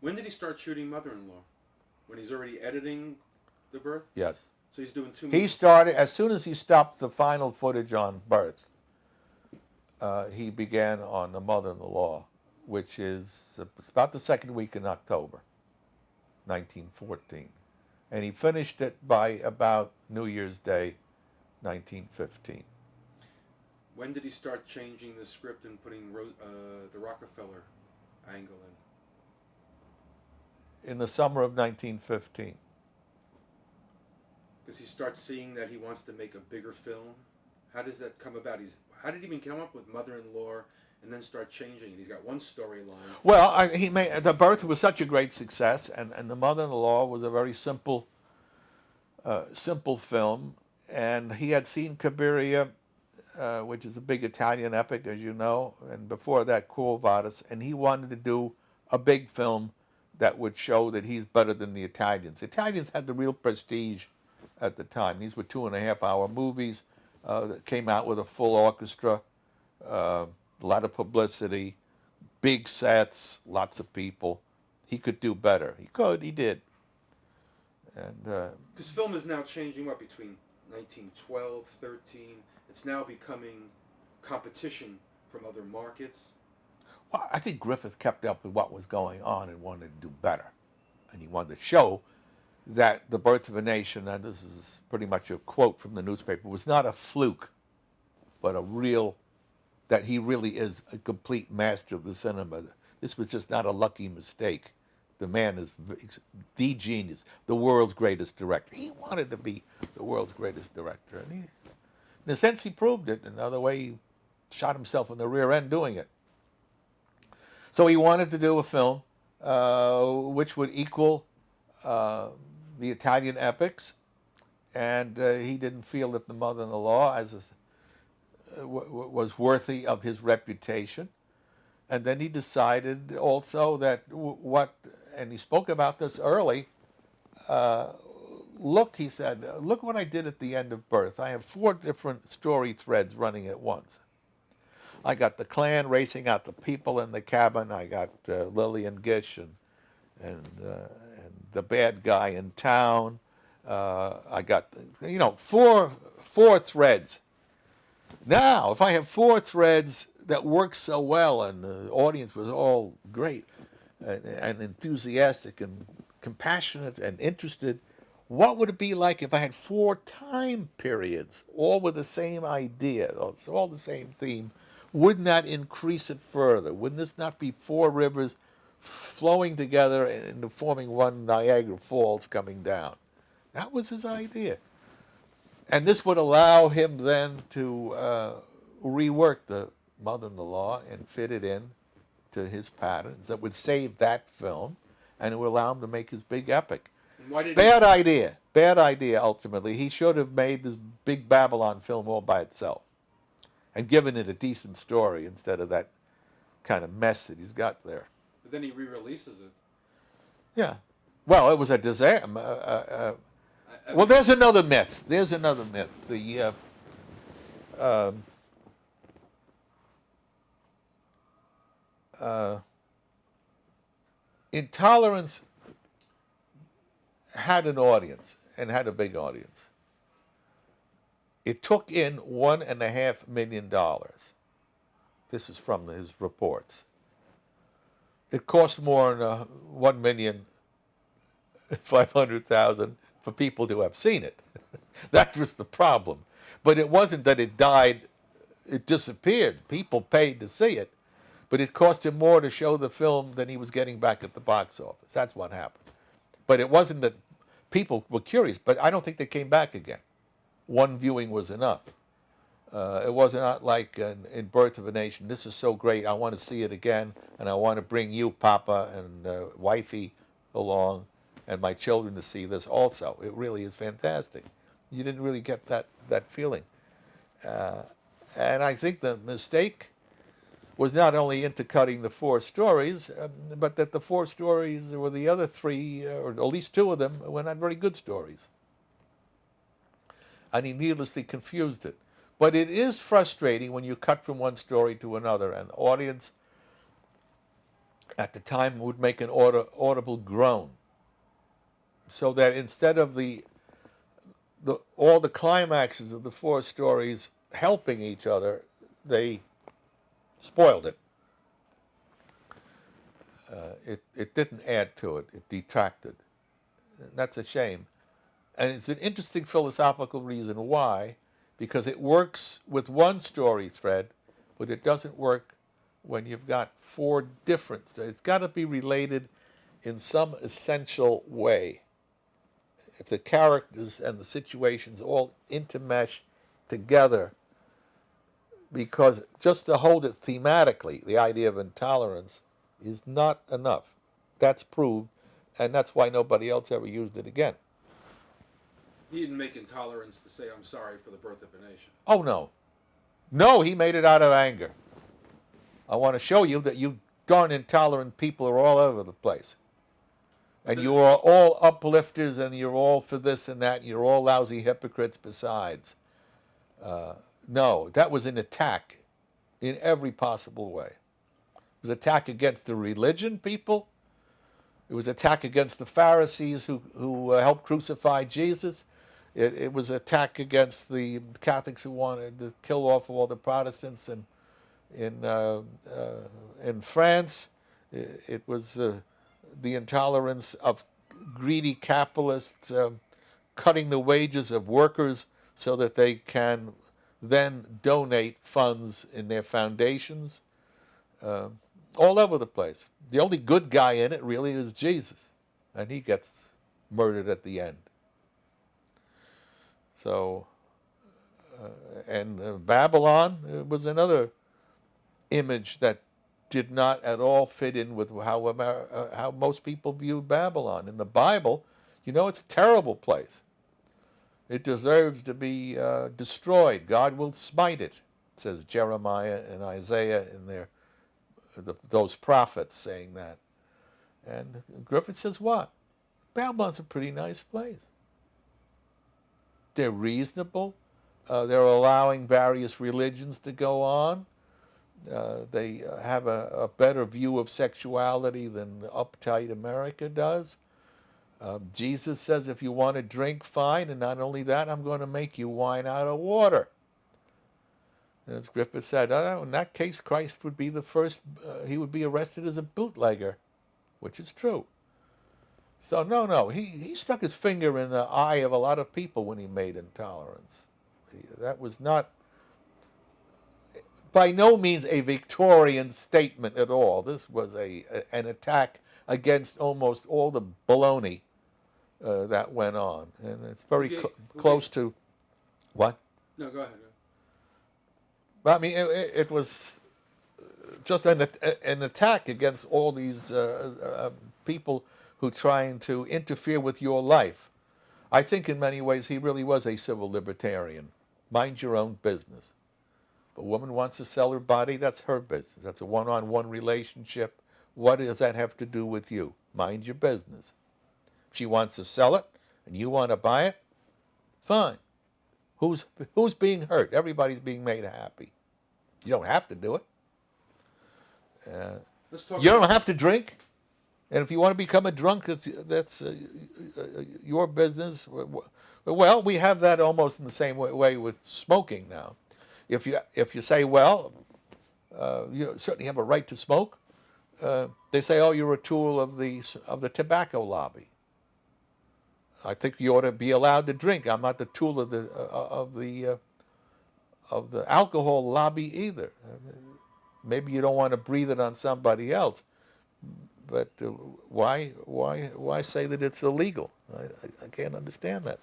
When did he start shooting Mother-in-Law? When he's already editing The Birth? Yes. So he's doing two He movies. started, as soon as he stopped the final footage on Birth, he began on The Mother-in-Law, which is it's about the second week in October, 1914. And he finished it by about New Year's Day, 1915. When did he start changing the script and putting the Rockefeller angle In the summer of 1915. Because he starts seeing that he wants to make a bigger film. How does that come about? How did he even come up with Mother-in-Law and then start changing it? He's got one storyline. Well, he made The Birth was such a great success, and The Mother-in-Law was a very simple film, and he had seen Cabiria, which is a big Italian epic, as you know, and before that, Quo Vadis, and he wanted to do a big film that would show that he's better than the Italians. The Italians had the real prestige at the time. These were 2.5-hour movies that came out with a full orchestra, a lot of publicity, big sets, lots of people. He could do better. He did. And Because film is now changing, between 1912, 13. It's now becoming competition from other markets. well, I think Griffith kept up with what was going on and wanted to do better. And he wanted to show that The Birth of a Nation, and this is pretty much a quote from the newspaper, was not a fluke, but that he really is a complete master of the cinema. This was just not a lucky mistake. The man is the genius, the world's greatest director. He wanted to be the world's greatest director. And in a sense, he proved it. Another way, he shot himself in the rear end doing it. So he wanted to do a film which would equal the Italian epics, and he didn't feel that The Mother-in-Law was worthy of his reputation. And then he decided also that and he spoke about this early, look, he said, look what I did at the end of Birth. I have 4 different story threads running at once. I got the Klan racing out the people in the cabin. I got Lillian Gish and the bad guy in town. I got, 4 threads. Now, if I have 4 threads that work so well and the audience was all great and enthusiastic and compassionate and interested, what would it be like if I had 4 time periods, all with the same idea, all the same theme? Wouldn't that increase it further? Wouldn't this not be 4 rivers flowing together and forming one Niagara Falls coming down? That was his idea. And this would allow him then to rework The Mother-in-Law and fit it in to his patterns that would save that film, and it would allow him to make his big epic. Bad idea, ultimately. He should have made this big Babylon film all by itself and given it a decent story instead of that kind of mess that he's got there. But then he re-releases it. Yeah. Well, it was a disaster. Well, there's another myth. The Intolerance had an audience and had a big audience. It took in $1.5 million. This is from his reports. It cost more than $1,500,000 for people to have seen it. That was the problem. But it wasn't that it died, it disappeared. People paid to see it. But it cost him more to show the film than he was getting back at the box office. That's what happened. But it wasn't that people were curious, but I don't think they came back again. One viewing was enough. It was not like in Birth of a Nation, this is so great, I want to see it again, and I want to bring you, Papa, and wifey along, and my children to see this also. It really is fantastic. You didn't really get that feeling. And I think the mistake was not only intercutting the 4 stories, but that the 4 stories or the other 3, or at least 2 of them, were not very good stories. And he needlessly confused it. But it is frustrating when you cut from one story to another, and the audience at the time would make an audible groan. So that instead of all the climaxes of the four stories helping each other, they spoiled it. It didn't add to it. It detracted. That's a shame. And it's an interesting philosophical reason why, because it works with one story thread, but it doesn't work when you've got four different threads. It's got to be related in some essential way. If the characters and the situations all intermesh together, because just to hold it thematically, the idea of intolerance is not enough. That's proved, and that's why nobody else ever used it again. He didn't make intolerance to say, I'm sorry for the birth of a nation. Oh, no. No, he made it out of anger. I want to show you that you darn intolerant people are all over the place. And you are all uplifters, and you're all for this and that, and you're all lousy hypocrites besides. No, that was an attack in every possible way. It was an attack against the religion people. It was an attack against the Pharisees who helped crucify Jesus. It was an attack against the Catholics who wanted to kill off all the Protestants in France. It was the intolerance of greedy capitalists cutting the wages of workers so that they can then donate funds in their foundations. All over the place. The only good guy in it really is Jesus, and he gets murdered at the end. So, and Babylon was another image that did not at all fit in with how most people viewed Babylon. In the Bible, it's a terrible place. It deserves to be destroyed. God will smite it, says Jeremiah and Isaiah in those prophets saying that. And Griffith says what? Babylon's a pretty nice place. They're reasonable. They're allowing various religions to go on. They have a better view of sexuality than uptight America does. Jesus says if you want to drink, fine, and not only that, I'm going to make you wine out of water. And as Griffith said, in that case, Christ would be the first, he would be arrested as a bootlegger, which is true. So no, he struck his finger in the eye of a lot of people when he made intolerance. That was not, by no means a Victorian statement at all. This was an attack against almost all the baloney that went on. And it's very close to, what? No, go ahead. I mean, it was just an attack against all these people who are trying to interfere with your life. I think in many ways he really was a civil libertarian. Mind your own business. If a woman wants to sell her body, that's her business. That's a one-on-one relationship. What does that have to do with you? Mind your business. If she wants to sell it and you want to buy it, fine. Who's being hurt? Everybody's being made happy. You don't have to do it. You don't have to drink. And if you want to become a drunk, that's your business. Well, we have that almost in the same way with smoking now. If you say, well, you certainly have a right to smoke, they say, oh, you're a tool of the tobacco lobby. I think you ought to be allowed to drink. I'm not the tool of the alcohol lobby either. Maybe you don't want to breathe it on somebody else, but why say that it's illegal? I can't understand that.